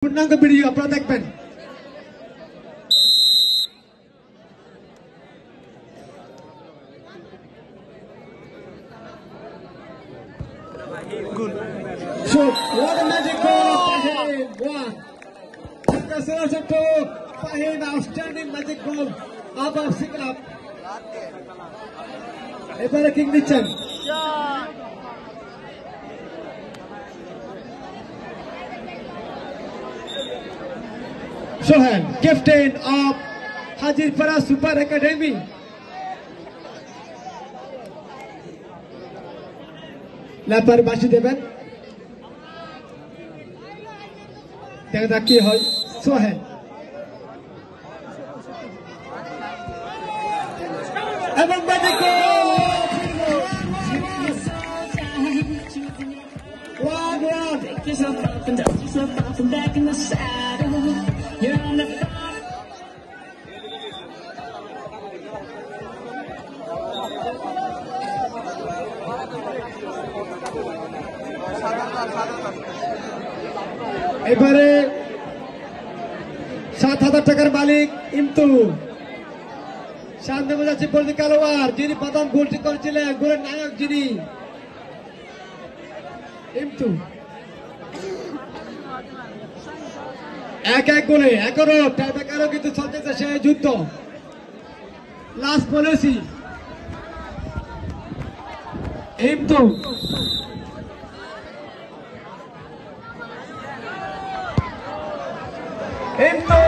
পূর্ণাঙ্গ ভিডিও আপনারা দেখবেন। So, what a magic goal of Fahim! Wow! Congratulations to Fahim, outstanding magic goal. Above single up. এবারে king দিচ্ছেন। Sohan, captain of Hajirpara Super Academy. ল্যাপার বাঁশি দেবেন, দেখা যাক কি হয়। সোহেল এবং magic goal! এবারে ৭,০০০ টাকার মালিক ইমতু, সামনে যাচ্ছে পরিচিত খেলোয়াড় যিনি প্রথম গোলটি করেছিলেন, গোলের নায়ক যিনি ইমতু। ১-১ গোলে এখনো টাইব্রেকারও কিন্তু চলতেছে সেই যুদ্ধ। লাস্ট বলেছি ইমতু, ইমতু